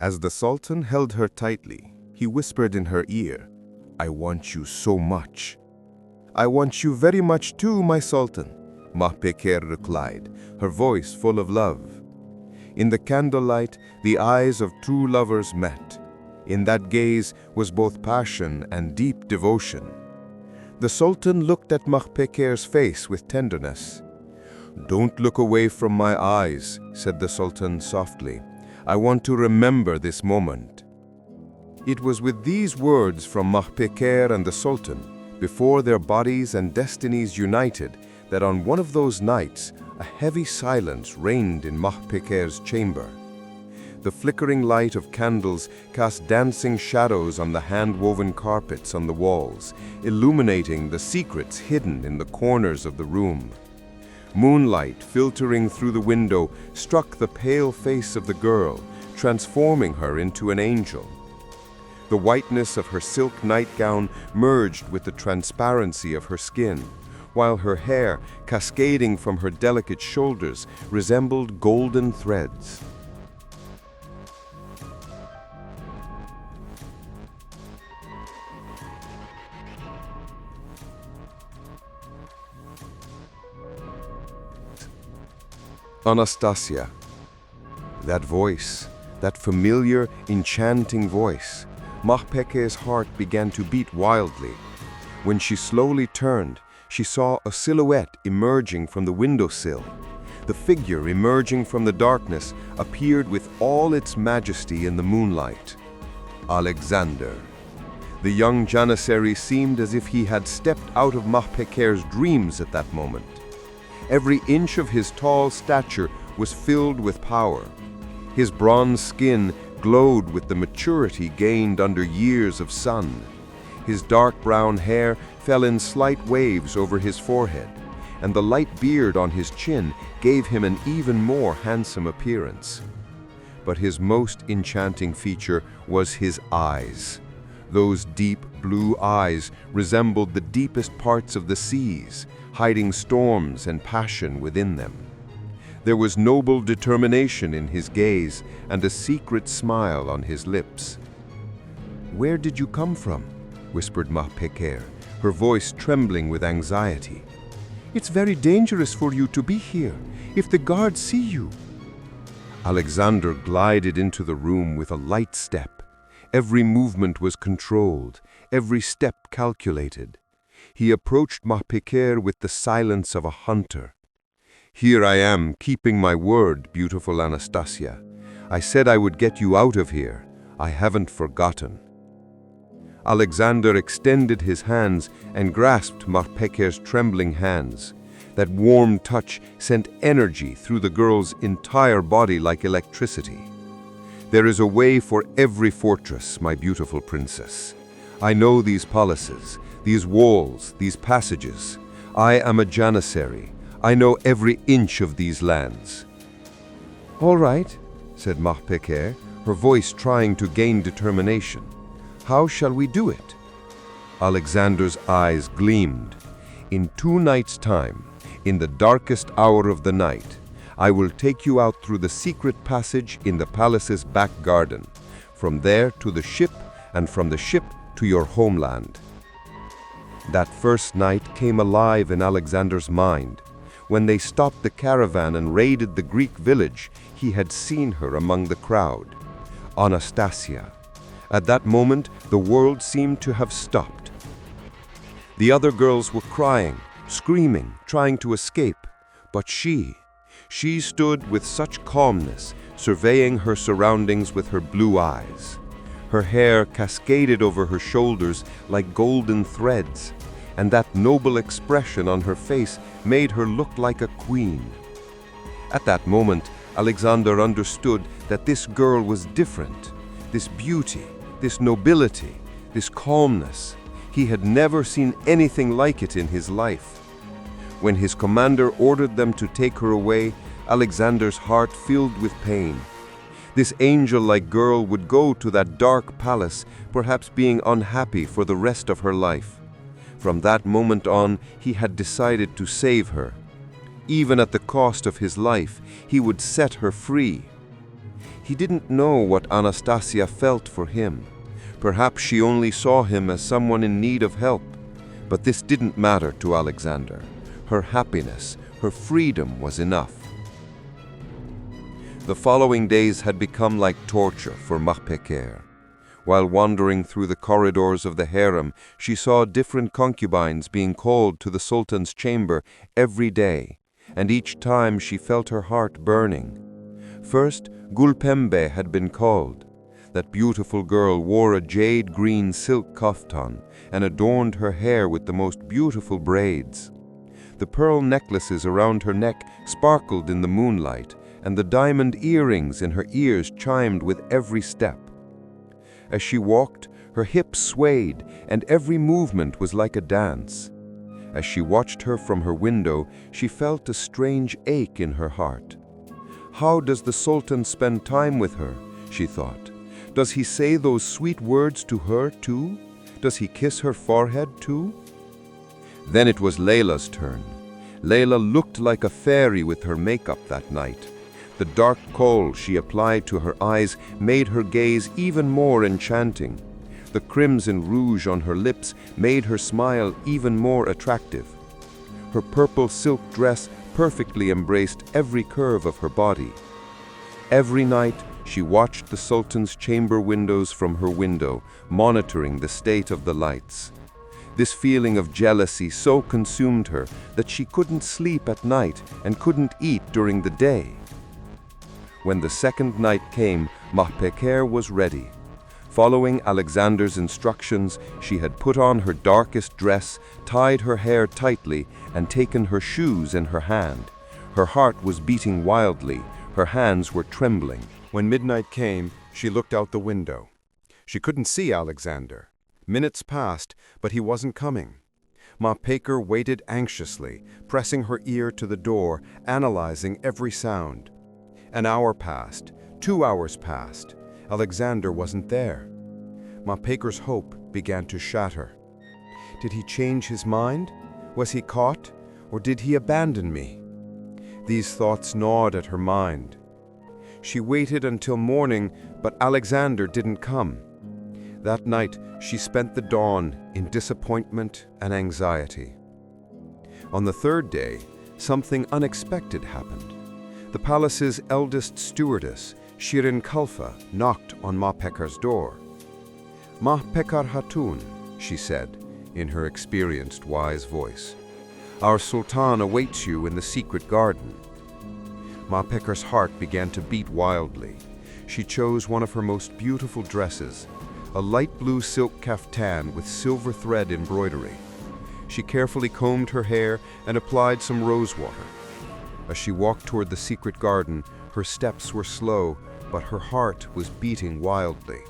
As the Sultan held her tightly, he whispered in her ear, "I want you so much." "I want you very much too, my Sultan," Mahpeker replied, her voice full of love. In the candlelight, the eyes of true lovers met. In that gaze was both passion and deep devotion. The Sultan looked at Mahpeker's face with tenderness. "Don't look away from my eyes," said the Sultan softly. "I want to remember this moment." It was with these words from Mahpeker and the Sultan, before their bodies and destinies united, that on one of those nights, a heavy silence reigned in Mahpeker's chamber. The flickering light of candles cast dancing shadows on the hand-woven carpets on the walls, illuminating the secrets hidden in the corners of the room. Moonlight, filtering through the window, struck the pale face of the girl, transforming her into an angel. The whiteness of her silk nightgown merged with the transparency of her skin, while her hair, cascading from her delicate shoulders, resembled golden threads. Anastasia. That voice, that familiar, enchanting voice. Mahpeker's heart began to beat wildly. When she slowly turned, she saw a silhouette emerging from the windowsill. The figure emerging from the darkness appeared with all its majesty in the moonlight. Aleksandra. The young Janissary seemed as if he had stepped out of Mahpeker's dreams at that moment. Every inch of his tall stature was filled with power. His bronze skin glowed with the maturity gained under years of sun. His dark brown hair fell in slight waves over his forehead, and the light beard on his chin gave him an even more handsome appearance. But his most enchanting feature was his eyes. Those deep blue eyes resembled the deepest parts of the seas, hiding storms and passion within them. There was noble determination in his gaze and a secret smile on his lips. "Where did you come from?" whispered Mahpeker, her voice trembling with anxiety. "It's very dangerous for you to be here, if the guards see you." Aleksandra glided into the room with a light step. Every movement was controlled, every step calculated. He approached Mahpeker with the silence of a hunter. "Here I am, keeping my word, beautiful Anastasia. I said I would get you out of here. I haven't forgotten." Aleksandra extended his hands and grasped Mahpeker's trembling hands. That warm touch sent energy through the girl's entire body like electricity. "There is a way for every fortress, my beautiful princess. I know these palaces, these walls, these passages. I am a Janissary. I know every inch of these lands." "All right," said Mahpeker, her voice trying to gain determination. "How shall we do it?" Aleksandra's eyes gleamed. "In 2 nights' time, in the darkest hour of the night, I will take you out through the secret passage in the palace's back garden, from there to the ship, and from the ship to your homeland." That first night came alive in Aleksandra's mind. When they stopped the caravan and raided the Greek village, he had seen her among the crowd. Anastasia. At that moment, the world seemed to have stopped. The other girls were crying, screaming, trying to escape. But she stood with such calmness, surveying her surroundings with her blue eyes. Her hair cascaded over her shoulders like golden threads, and that noble expression on her face made her look like a queen. At that moment, Aleksandra understood that this girl was different. This beauty, this nobility, this calmness. He had never seen anything like it in his life. When his commander ordered them to take her away, Aleksandra's heart filled with pain. This angel-like girl would go to that dark palace, perhaps being unhappy for the rest of her life. From that moment on, he had decided to save her. Even at the cost of his life, he would set her free. He didn't know what Anastasia felt for him. Perhaps she only saw him as someone in need of help. But this didn't matter to Aleksandra. Her happiness, her freedom was enough. The following days had become like torture for Mahpeker. While wandering through the corridors of the harem, she saw different concubines being called to the Sultan's chamber every day, and each time she felt her heart burning. First, Gulpembe had been called. That beautiful girl wore a jade-green silk kaftan and adorned her hair with the most beautiful braids. The pearl necklaces around her neck sparkled in the moonlight, and the diamond earrings in her ears chimed with every step. As she walked, her hips swayed, and every movement was like a dance. As she watched her from her window, she felt a strange ache in her heart. How does the Sultan spend time with her? She thought. Does he say those sweet words to her too? Does he kiss her forehead too? Then it was Layla's turn. Layla looked like a fairy with her makeup that night. The dark kohl she applied to her eyes made her gaze even more enchanting. The crimson rouge on her lips made her smile even more attractive. Her purple silk dress perfectly embraced every curve of her body. Every night, she watched the Sultan's chamber windows from her window, monitoring the state of the lights. This feeling of jealousy so consumed her that she couldn't sleep at night and couldn't eat during the day. When the second night came, Mahpeker was ready. Following Alexander's instructions, she had put on her darkest dress, tied her hair tightly, and taken her shoes in her hand. Her heart was beating wildly, her hands were trembling. When midnight came, she looked out the window. She couldn't see Alexander. Minutes passed, but he wasn't coming. Mahpeker waited anxiously, pressing her ear to the door, analyzing every sound. An hour passed, 2 hours passed. Alexander wasn't there. Mahpeker's hope began to shatter. Did he change his mind? Was he caught? Or did he abandon me? These thoughts gnawed at her mind. She waited until morning, but Alexander didn't come. That night, she spent the dawn in disappointment and anxiety. On the third day, something unexpected happened. The palace's eldest stewardess, Shirin Kalfa, knocked on Mahpeker's door. "Mahpeker Hatun," she said, in her experienced, wise voice. "Our Sultan awaits you in the secret garden." Mahpeker's heart began to beat wildly. She chose one of her most beautiful dresses, a light blue silk kaftan with silver thread embroidery. She carefully combed her hair and applied some rose water. As she walked toward the secret garden, her steps were slow, but her heart was beating wildly.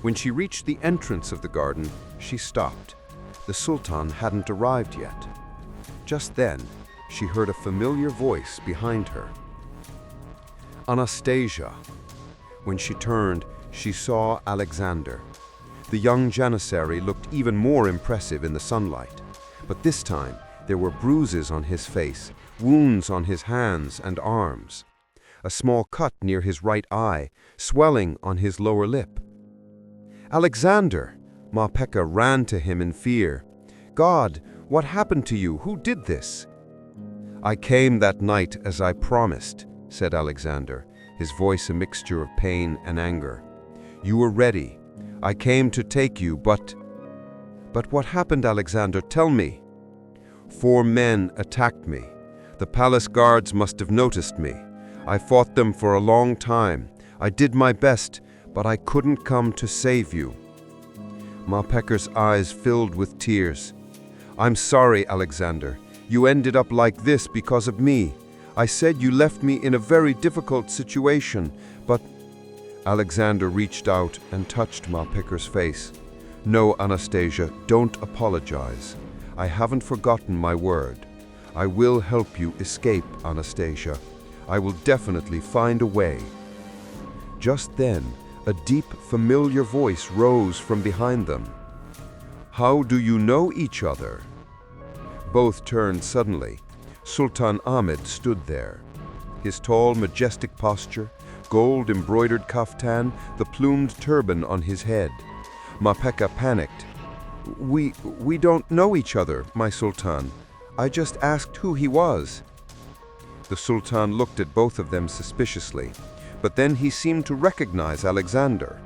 When she reached the entrance of the garden, she stopped. The Sultan hadn't arrived yet. Just then, she heard a familiar voice behind her. Anastasia. When she turned, she saw Alexander. The young janissary looked even more impressive in the sunlight, but this time there were bruises on his face, wounds on his hands and arms, a small cut near his right eye, swelling on his lower lip. "Alexander!" Mahpeker ran to him in fear. "God, what happened to you? Who did this?" "I came that night as I promised," said Alexander, his voice a mixture of pain and anger. "You were ready. I came to take you, but what happened, Alexander? Tell me." "4 men attacked me. The palace guards must have noticed me. I fought them for a long time. I did my best, but I couldn't come to save you." Mahpeker's eyes filled with tears. "I'm sorry, Alexander. You ended up like this because of me. I said you left me in a very difficult situation, but—" Alexander reached out and touched Mahpeker's face. "No, Anastasia, don't apologize. I haven't forgotten my word. I will help you escape, Anastasia. I will definitely find a way." Just then, a deep, familiar voice rose from behind them. "How do you know each other?" Both turned suddenly. Sultan Ahmed stood there. His tall, majestic posture, gold-embroidered kaftan, the plumed turban on his head. Mapeka panicked. We don't know each other, my Sultan. I just asked who he was." The Sultan looked at both of them suspiciously, but then he seemed to recognize Alexander.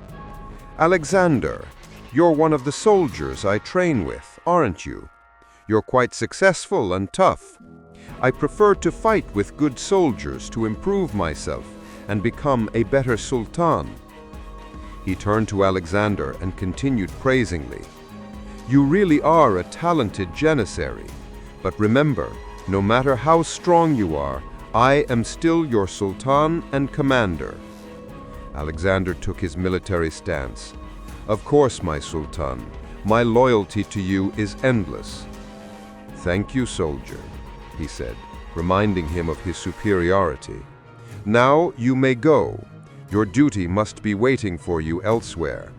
"Alexander, you're one of the soldiers I train with, aren't you? You're quite successful and tough. I prefer to fight with good soldiers to improve myself and become a better sultan." He turned to Alexander and continued praisingly. "You really are a talented janissary, but remember, no matter how strong you are, I am still your sultan and commander." Alexander took his military stance. "Of course, my sultan, my loyalty to you is endless." "Thank you, soldier," he said, reminding him of his superiority. "Now you may go. Your duty must be waiting for you elsewhere."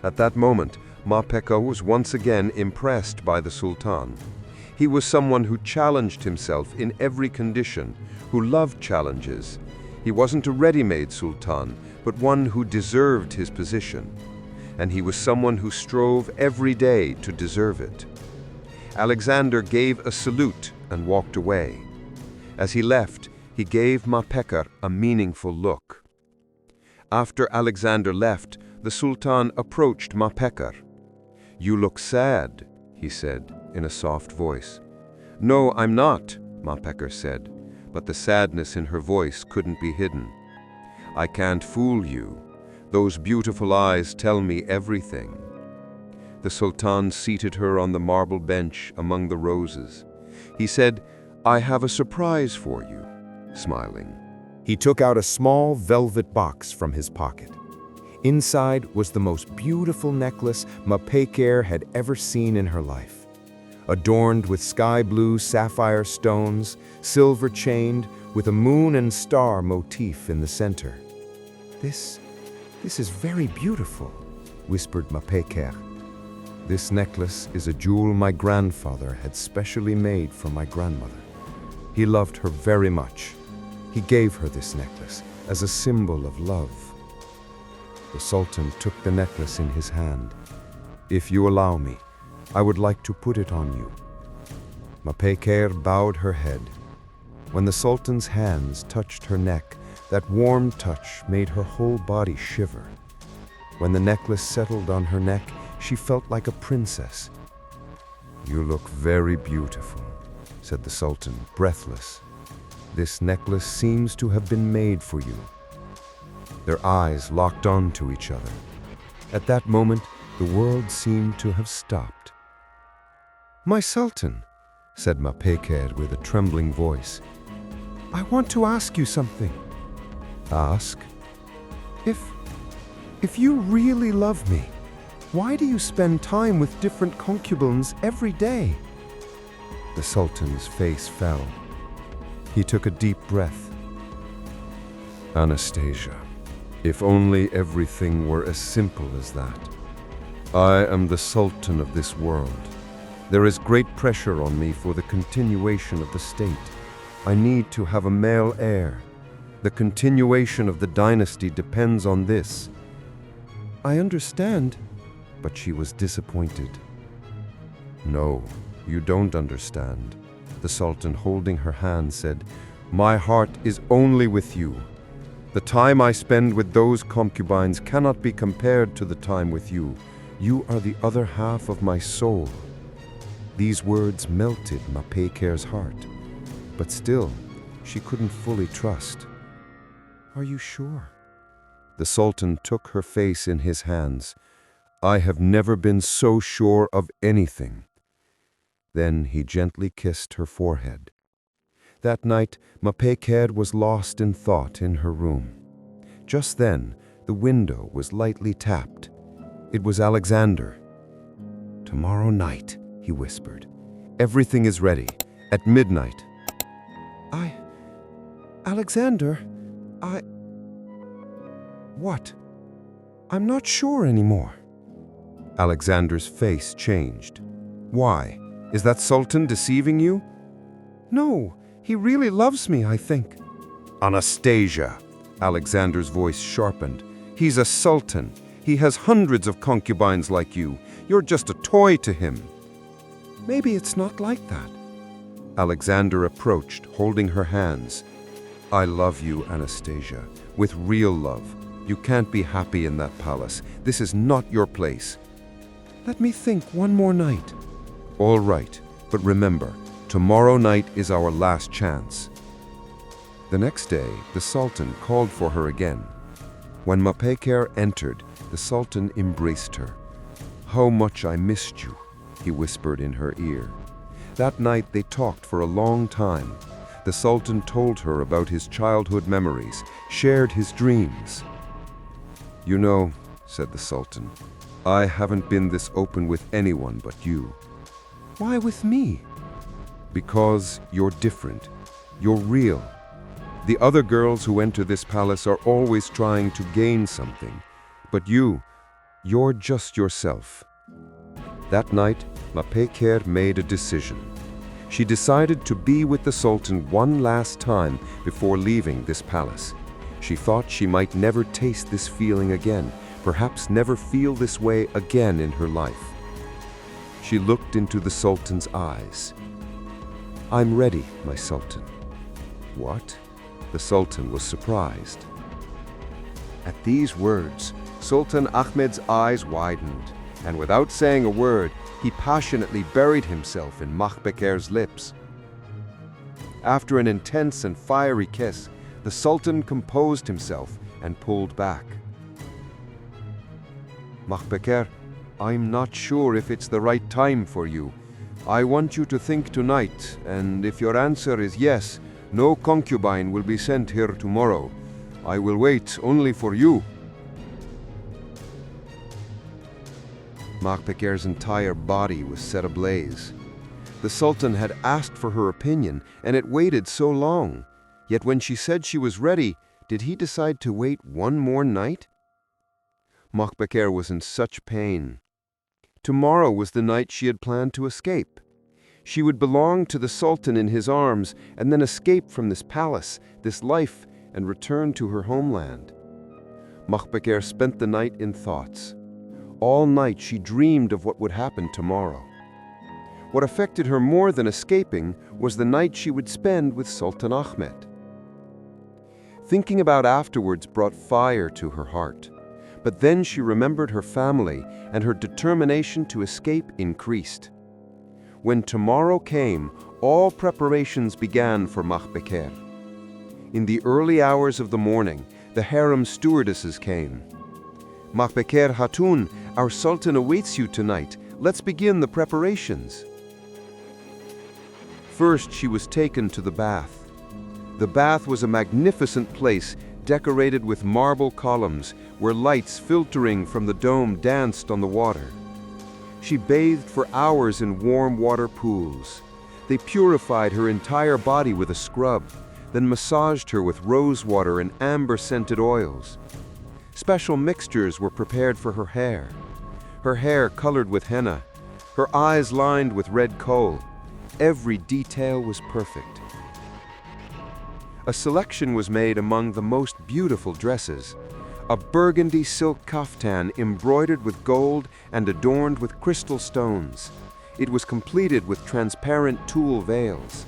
At that moment, Mapeka was once again impressed by the Sultan. He was someone who challenged himself in every condition, who loved challenges. He wasn't a ready-made Sultan, but one who deserved his position. And he was someone who strove every day to deserve it. Alexander gave a salute and walked away. As he left, he gave Mapeka a meaningful look. After Alexander left, the Sultan approached Mapeka. "You look sad," he said in a soft voice. "No, I'm not," Mapeka said, but the sadness in her voice couldn't be hidden. "I can't fool you. Those beautiful eyes tell me everything." The Sultan seated her on the marble bench among the roses. He said, "I have a surprise for you," smiling. He took out a small velvet box from his pocket. Inside was the most beautiful necklace Mapeka had ever seen in her life. Adorned with sky-blue sapphire stones, silver-chained, with a moon and star motif in the center. This is very beautiful," whispered Mapeka. "This necklace is a jewel my grandfather had specially made for my grandmother. He loved her very much. He gave her this necklace as a symbol of love." The Sultan took the necklace in his hand. "If you allow me, I would like to put it on you." Mapeka bowed her head. When the Sultan's hands touched her neck, that warm touch made her whole body shiver. When the necklace settled on her neck, she felt like a princess. "You look very beautiful," said the Sultan, breathless. "This necklace seems to have been made for you." Their eyes locked onto each other. At that moment, the world seemed to have stopped. "My Sultan," said Mapeka with a trembling voice, "I want to ask you something." "Ask?" If you really love me, why do you spend time with different concubines every day?" The Sultan's face fell. He took a deep breath. "Anastasia, if only everything were as simple as that. I am the Sultan of this world. There is great pressure on me for the continuation of the state. I need to have a male heir. The continuation of the dynasty depends on this." "I understand," but she was disappointed. "No, you don't understand," the Sultan, holding her hand, said. "My heart is only with you. The time I spend with those concubines cannot be compared to the time with you. You are the other half of my soul." These words melted Mapeka's heart, but still, she couldn't fully trust. "Are you sure?" The Sultan took her face in his hands. "I have never been so sure of anything." Then he gently kissed her forehead. That night, Mapeka was lost in thought in her room. Just then, the window was lightly tapped. It was Alexander. "Tomorrow night," he whispered. "Everything is ready. At midnight." Alexander, What? I'm not sure anymore." Alexander's face changed. "Why? Is that Sultan deceiving you?" "No, he really loves me, I think." "Anastasia, Alexander's voice sharpened. "He's a sultan. He has hundreds of concubines like you. You're just a toy to him." "Maybe it's not like that." Alexander approached, holding her hands. "I love you, Anastasia, with real love. You can't be happy in that palace. This is not your place." "Let me think one more night." "All right, but remember, tomorrow night is our last chance." The next day, the Sultan called for her again. When Mapeker entered, the Sultan embraced her. "How much I missed you," he whispered in her ear. That night they talked for a long time. The Sultan told her about his childhood memories, shared his dreams. "You know," said the Sultan, "I haven't been this open with anyone but you." "Why with me?" "Because you're different. You're real. The other girls who enter this palace are always trying to gain something. But you're just yourself." That night, Mapeker made a decision. She decided to be with the Sultan one last time before leaving this palace. She thought she might never taste this feeling again, perhaps never feel this way again in her life. She looked into the Sultan's eyes. "I'm ready, my Sultan." "What?" The Sultan was surprised. At these words, Sultan Ahmed's eyes widened, and without saying a word, he passionately buried himself in Mahpeker's lips. After an intense and fiery kiss, the Sultan composed himself and pulled back. "Mahpeker, I'm not sure if it's the right time for you. I want you to think tonight, and if your answer is yes, no concubine will be sent here tomorrow. I will wait only for you." Mahpeker's entire body was set ablaze. The Sultan had asked for her opinion, and it waited so long. Yet when she said she was ready, did he decide to wait one more night? Mahpeker was in such pain. Tomorrow was the night she had planned to escape. She would belong to the Sultan in his arms and then escape from this palace, this life, and return to her homeland. Mahpeker spent the night in thoughts. All night she dreamed of what would happen tomorrow. What affected her more than escaping was the night she would spend with Sultan Ahmed. Thinking about afterwards brought fire to her heart. But then she remembered her family, and her determination to escape increased. When tomorrow came, all preparations began for Mahpeker. In the early hours of the morning, the harem stewardesses came. "Mahpeker Hatun, our Sultan awaits you tonight. Let's begin the preparations." First, she was taken to the bath. The bath was a magnificent place decorated with marble columns where lights filtering from the dome danced on the water. She bathed for hours in warm water pools. They purified her entire body with a scrub, then massaged her with rose water and amber-scented oils. Special mixtures were prepared for her hair colored with henna, her eyes lined with red kohl. Every detail was perfect. A selection was made among the most beautiful dresses. A burgundy silk kaftan embroidered with gold and adorned with crystal stones. It was completed with transparent tulle veils.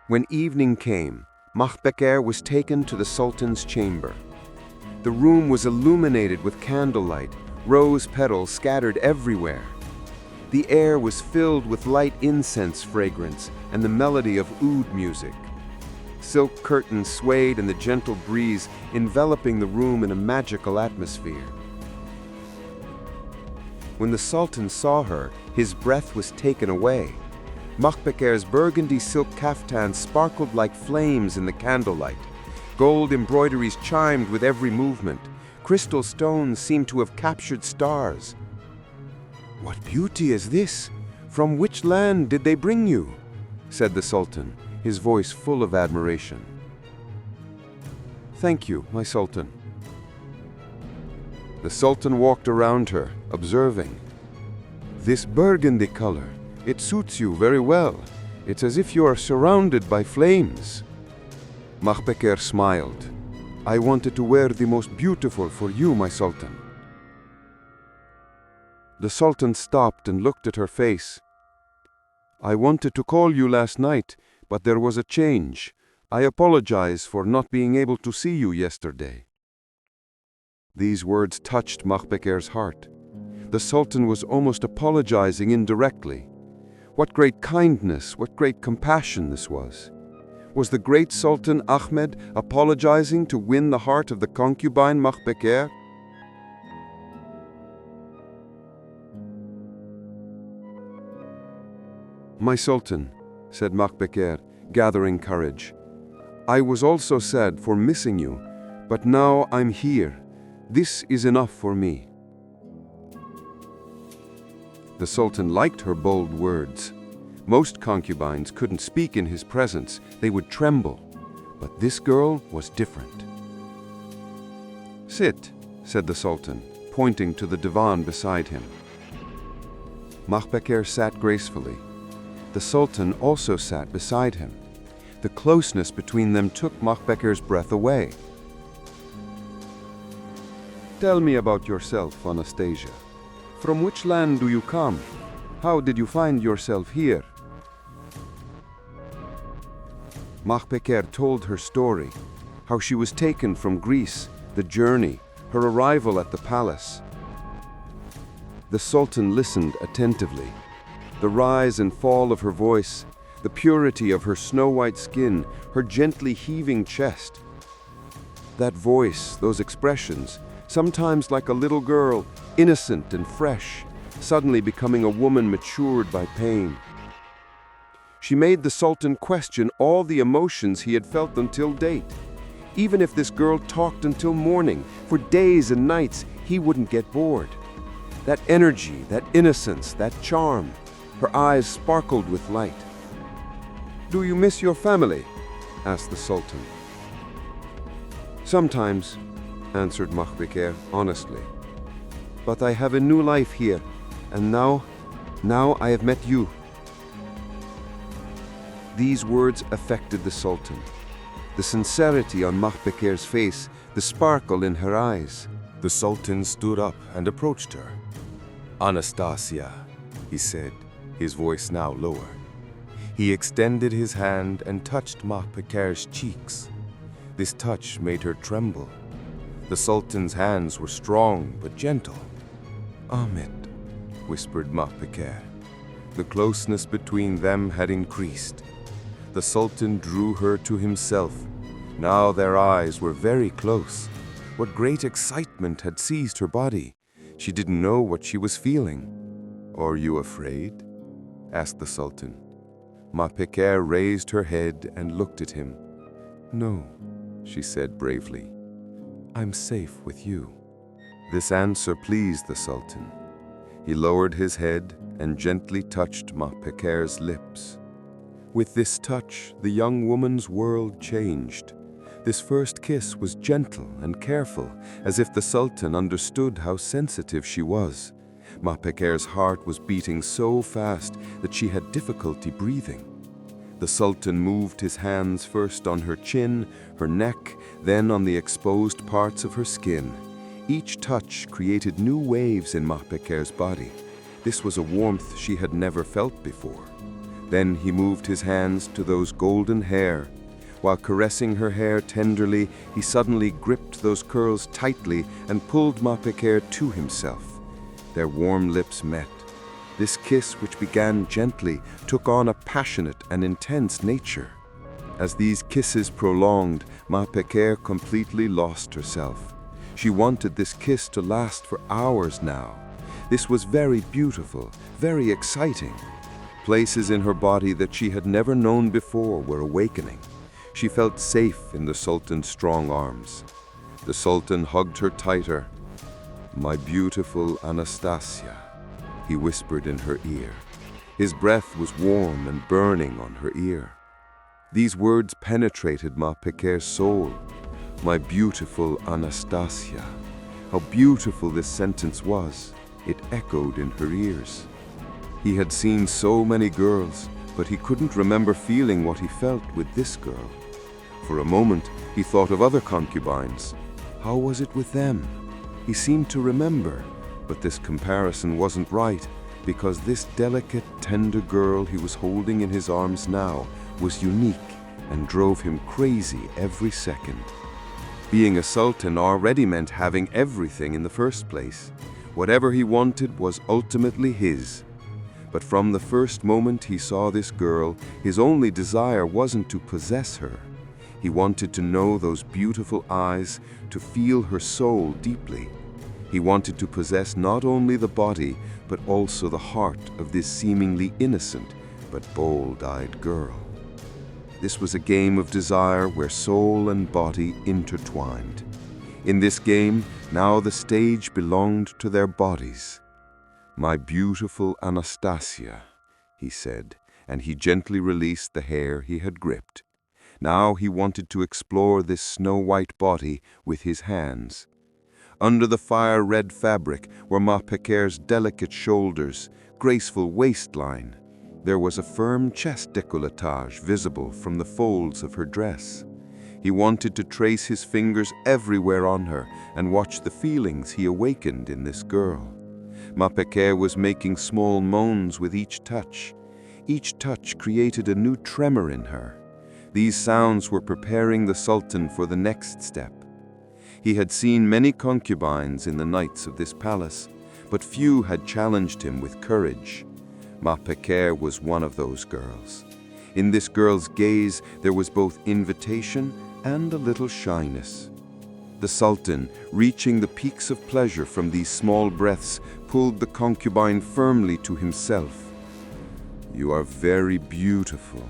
When evening came, Mahpeker was taken to the Sultan's chamber. The room was illuminated with candlelight, rose petals scattered everywhere. The air was filled with light incense fragrance and the melody of oud music. Silk curtains swayed in the gentle breeze, enveloping the room in a magical atmosphere. When the Sultan saw her, his breath was taken away. Mahpeker's burgundy silk kaftan sparkled like flames in the candlelight. Gold embroideries chimed with every movement. Crystal stones seemed to have captured stars. "What beauty is this? From which land did they bring you?" said the Sultan, his voice full of admiration. "Thank you, my Sultan." The Sultan walked around her, observing. "This burgundy color, it suits you very well. It's as if you are surrounded by flames." Mahpeker smiled. "I wanted to wear the most beautiful for you, my Sultan." The Sultan stopped and looked at her face. "I wanted to call you last night, but there was a change. I apologize for not being able to see you yesterday." These words touched Mahpeker's heart. The Sultan was almost apologizing indirectly. What great kindness, what great compassion this was. Was the great Sultan Ahmed apologizing to win the heart of the concubine Mahpeker? "My Sultan," said Mahpeker, gathering courage, "I was also sad for missing you, but now I'm here. This is enough for me." The Sultan liked her bold words. Most concubines couldn't speak in his presence, they would tremble. But this girl was different. "Sit," said the Sultan, pointing to the divan beside him. Mahpeker sat gracefully. The Sultan also sat beside him. The closeness between them took Mahpeker's breath away. "Tell me about yourself, Anastasia. From which land do you come? How did you find yourself here?" Mahpeker told her story, how she was taken from Greece, the journey, her arrival at the palace. The Sultan listened attentively. The rise and fall of her voice, the purity of her snow-white skin, her gently heaving chest. That voice, those expressions, sometimes like a little girl, innocent and fresh, suddenly becoming a woman matured by pain. She made the Sultan question all the emotions he had felt until date. Even if this girl talked until morning, for days and nights, he wouldn't get bored. That energy, that innocence, that charm. Her eyes sparkled with light. "Do you miss your family?" asked the Sultan. "Sometimes," answered Mahpeker honestly. "But I have a new life here, and now I have met you." These words affected the Sultan. The sincerity on Mahpeker's face, the sparkle in her eyes. The Sultan stood up and approached her. "Anastasia," he said, his voice now lower. He extended his hand and touched Mahpeker's cheeks. This touch made her tremble. The Sultan's hands were strong but gentle. "Ahmed," whispered Mahpeker. The closeness between them had increased. The Sultan drew her to himself. Now their eyes were very close. What great excitement had seized her body. She didn't know what she was feeling. "Are you afraid?" asked the Sultan. Mahpeker raised her head and looked at him. "No," she said bravely. "I'm safe with you." This answer pleased the Sultan. He lowered his head and gently touched Mahpeker's lips. With this touch, the young woman's world changed. This first kiss was gentle and careful, as if the Sultan understood how sensitive she was. Mahpeker's heart was beating so fast that she had difficulty breathing. The Sultan moved his hands first on her chin, her neck, then on the exposed parts of her skin. Each touch created new waves in Mahpeker's body. This was a warmth she had never felt before. Then he moved his hands to those golden hair. While caressing her hair tenderly, he suddenly gripped those curls tightly and pulled Mahpeker to himself. Their warm lips met. This kiss, which began gently, took on a passionate and intense nature. As these kisses prolonged, Mahpeker completely lost herself. She wanted this kiss to last for hours now. This was very beautiful, very exciting. Places in her body that she had never known before were awakening. She felt safe in the Sultan's strong arms. The Sultan hugged her tighter. "My beautiful Anastasia," he whispered in her ear. His breath was warm and burning on her ear. These words penetrated Mahpeker's soul. "My beautiful Anastasia." How beautiful this sentence was. It echoed in her ears. He had seen so many girls, but he couldn't remember feeling what he felt with this girl. For a moment, he thought of other concubines. How was it with them? He seemed to remember, but this comparison wasn't right, because this delicate, tender girl he was holding in his arms now was unique and drove him crazy every second. Being a sultan already meant having everything in the first place. Whatever he wanted was ultimately his. But from the first moment he saw this girl, his only desire wasn't to possess her. He wanted to know those beautiful eyes, to feel her soul deeply. He wanted to possess not only the body, but also the heart of this seemingly innocent but bold-eyed girl. This was a game of desire where soul and body intertwined. In this game, now the stage belonged to their bodies. "My beautiful Anastasia," he said, and he gently released the hair he had gripped. Now he wanted to explore this snow-white body with his hands. Under the fire-red fabric were Mahpeker's delicate shoulders, graceful waistline. There was a firm chest décolletage visible from the folds of her dress. He wanted to trace his fingers everywhere on her and watch the feelings he awakened in this girl. Mahpeker was making small moans with each touch. Each touch created a new tremor in her. These sounds were preparing the Sultan for the next step. He had seen many concubines in the nights of this palace, but few had challenged him with courage. Mahpeker was one of those girls. In this girl's gaze there was both invitation and a little shyness. The Sultan, reaching the peaks of pleasure from these small breaths, pulled the concubine firmly to himself. "You are very beautiful,"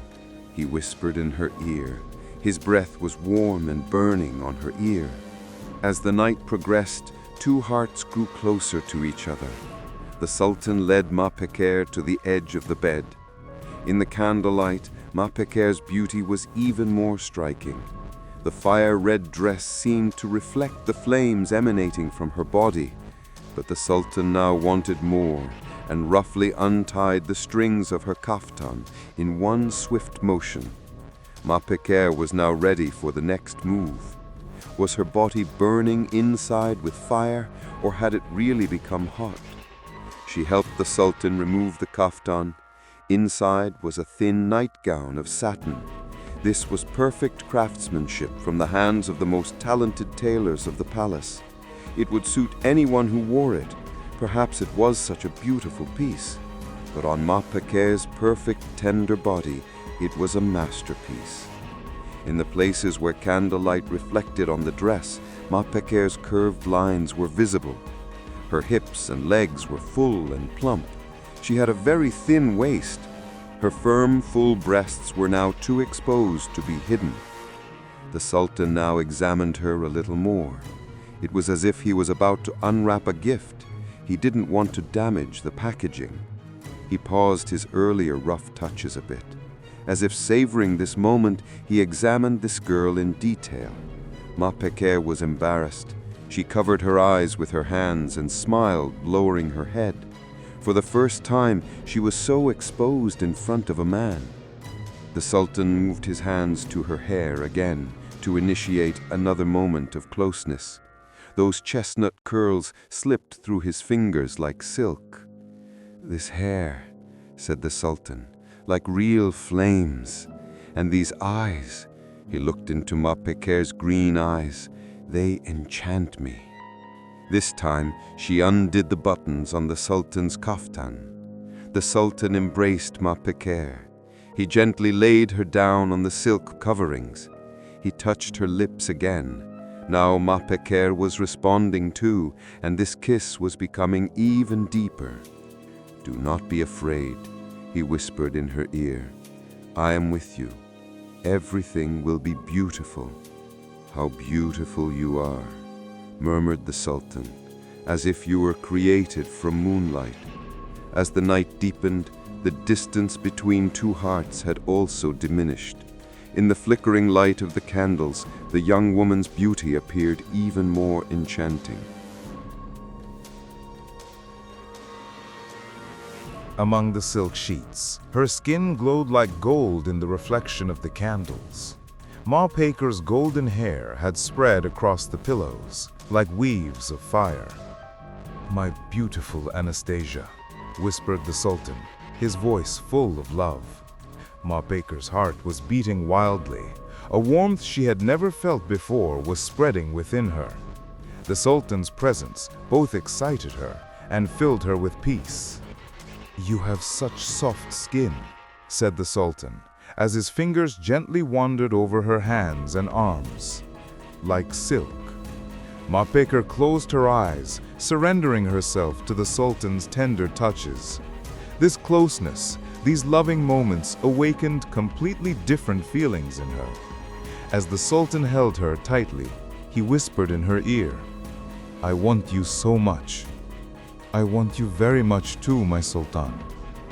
he whispered in her ear. His breath was warm and burning on her ear. As the night progressed, two hearts grew closer to each other. The Sultan led Mahpeker to the edge of the bed. In the candlelight, Mahpeker's beauty was even more striking. The fire-red dress seemed to reflect the flames emanating from her body. But the Sultan now wanted more, and roughly untied the strings of her kaftan in one swift motion. Mahpeker was now ready for the next move. Was her body burning inside with fire, or had it really become hot? She helped the Sultan remove the kaftan. Inside was a thin nightgown of satin. This was perfect craftsmanship from the hands of the most talented tailors of the palace. It would suit anyone who wore it. Perhaps it was such a beautiful piece. But on Mahpeker's perfect, tender body, it was a masterpiece. In the places where candlelight reflected on the dress, Mahpeker's curved lines were visible. Her hips and legs were full and plump. She had a very thin waist. Her firm, full breasts were now too exposed to be hidden. The Sultan now examined her a little more. It was as if he was about to unwrap a gift. He didn't want to damage the packaging. He paused his earlier rough touches a bit. As if savoring this moment, he examined this girl in detail. Mahpeker was embarrassed. She covered her eyes with her hands and smiled, lowering her head. For the first time, she was so exposed in front of a man. The Sultan moved his hands to her hair again to initiate another moment of closeness. Those chestnut curls slipped through his fingers like silk. "This hair," said the Sultan, "like real flames. And these eyes," he looked into Mahpeker's green eyes, "they enchant me." This time, she undid the buttons on the Sultan's kaftan. The Sultan embraced Mahpeker. He gently laid her down on the silk coverings. He touched her lips again. Now Mahpeker was responding too, and this kiss was becoming even deeper. "Do not be afraid," he whispered in her ear. "I am with you. Everything will be beautiful." "How beautiful you are," murmured the Sultan, "as if you were created from moonlight." As the night deepened, the distance between two hearts had also diminished. In the flickering light of the candles, the young woman's beauty appeared even more enchanting. Among the silk sheets, her skin glowed like gold in the reflection of the candles. Ma Baker's golden hair had spread across the pillows, like weaves of fire. "My beautiful Anastasia," whispered the Sultan, his voice full of love. Ma Baker's heart was beating wildly. A warmth she had never felt before was spreading within her. The Sultan's presence both excited her and filled her with peace. "You have such soft skin," said the Sultan, as his fingers gently wandered over her hands and arms. "Like silk." Ma Baker closed her eyes, surrendering herself to the Sultan's tender touches. This closeness, these loving moments awakened completely different feelings in her. As the Sultan held her tightly, he whispered in her ear, "I want you so much." "I want you very much too, my Sultan,"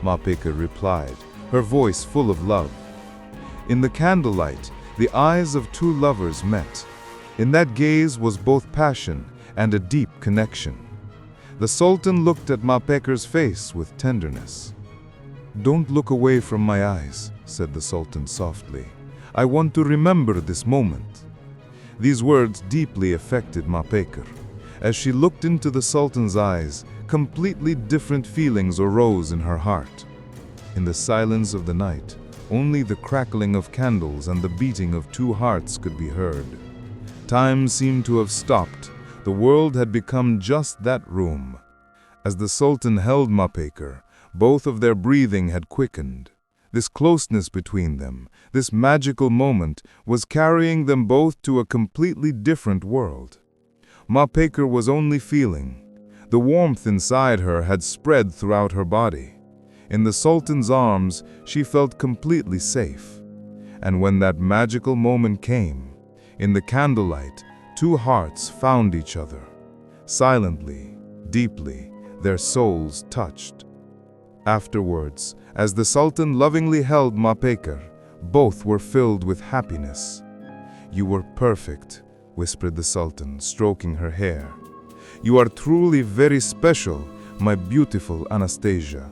Ma Baker replied, her voice full of love. In the candlelight, the eyes of two lovers met. In that gaze was both passion and a deep connection. The Sultan looked at Ma Baker's face with tenderness. "Don't look away from my eyes," said the Sultan softly. "I want to remember this moment." These words deeply affected Ma Baker. As she looked into the Sultan's eyes, completely different feelings arose in her heart. In the silence of the night, only the crackling of candles and the beating of two hearts could be heard. Time seemed to have stopped. The world had become just that room. As the Sultan held Ma Baker, both of their breathing had quickened. This closeness between them, this magical moment, was carrying them both to a completely different world. Ma Baker was only feeling. The warmth inside her had spread throughout her body. In the Sultan's arms, she felt completely safe. And when that magical moment came, in the candlelight, two hearts found each other. Silently, deeply, their souls touched. Afterwards, as the Sultan lovingly held Ma Baker, both were filled with happiness. "You were perfect," whispered the Sultan, stroking her hair. "You are truly very special, my beautiful Anastasia."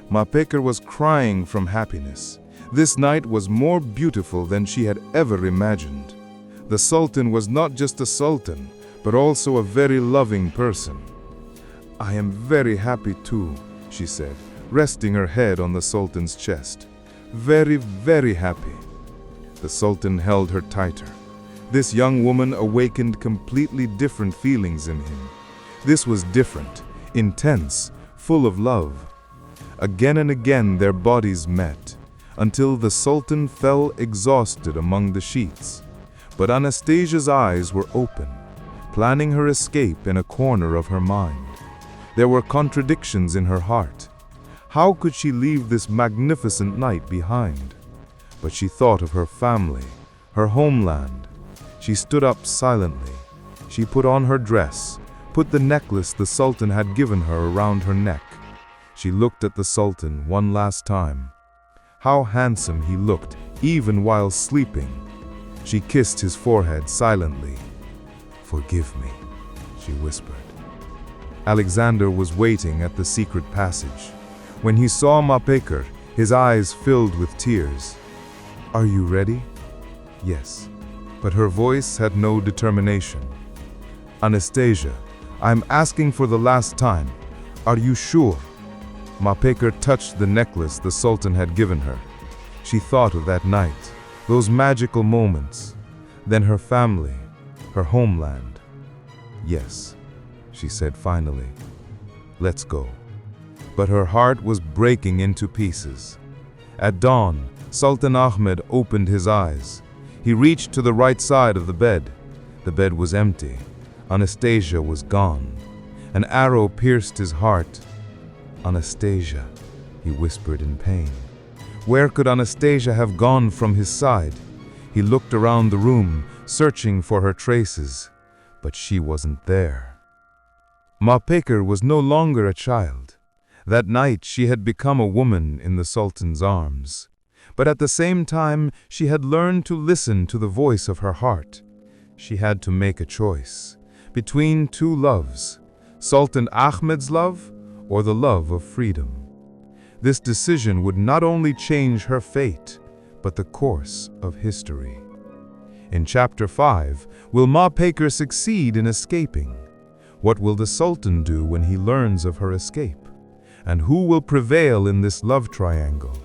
Ma Baker was crying from happiness. This night was more beautiful than she had ever imagined. The Sultan was not just a sultan, but also a very loving person. "I am very happy too," she said, resting her head on the Sultan's chest. "Very, very happy." The Sultan held her tighter. This young woman awakened completely different feelings in him. This was different, intense, full of love. Again and again their bodies met, until the Sultan fell exhausted among the sheets. But Anastasia's eyes were open, planning her escape in a corner of her mind. There were contradictions in her heart. How could she leave this magnificent night behind? But she thought of her family, her homeland. She stood up silently. She put on her dress, put the necklace the Sultan had given her around her neck. She looked at the Sultan one last time. How handsome he looked, even while sleeping. She kissed his forehead silently. "Forgive me," she whispered. Alexander was waiting at the secret passage. When he saw Ma Baker, his eyes filled with tears. "Are you ready?" "Yes." But her voice had no determination. "Anastasia, I'm asking for the last time. Are you sure?" Ma Baker touched the necklace the Sultan had given her. She thought of that night, those magical moments, then her family, her homeland. "Yes," she said finally. "Let's go." But her heart was breaking into pieces. At dawn, Sultan Ahmed opened his eyes. He reached to the right side of the bed. The bed was empty. Anastasia was gone. An arrow pierced his heart. "Anastasia," he whispered in pain. Where could Anastasia have gone from his side? He looked around the room, searching for her traces, but she wasn't there. Ma Baker was no longer a child. That night she had become a woman in the Sultan's arms. But at the same time, she had learned to listen to the voice of her heart. She had to make a choice between two loves, Sultan Ahmed's love or the love of freedom. This decision would not only change her fate, but the course of history. In Chapter 5, will Ma Baker succeed in escaping? What will the Sultan do when he learns of her escape? And who will prevail in this love triangle?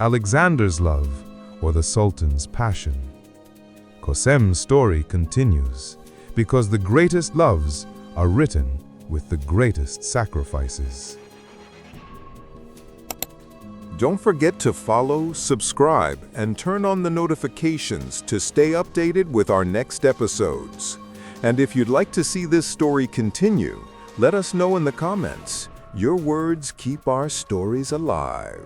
Alexander's love or the Sultan's passion? Kosem's story continues, because the greatest loves are written with the greatest sacrifices. Don't forget to follow, subscribe, and turn on the notifications to stay updated with our next episodes. And if you'd like to see this story continue, let us know in the comments. Your words keep our stories alive.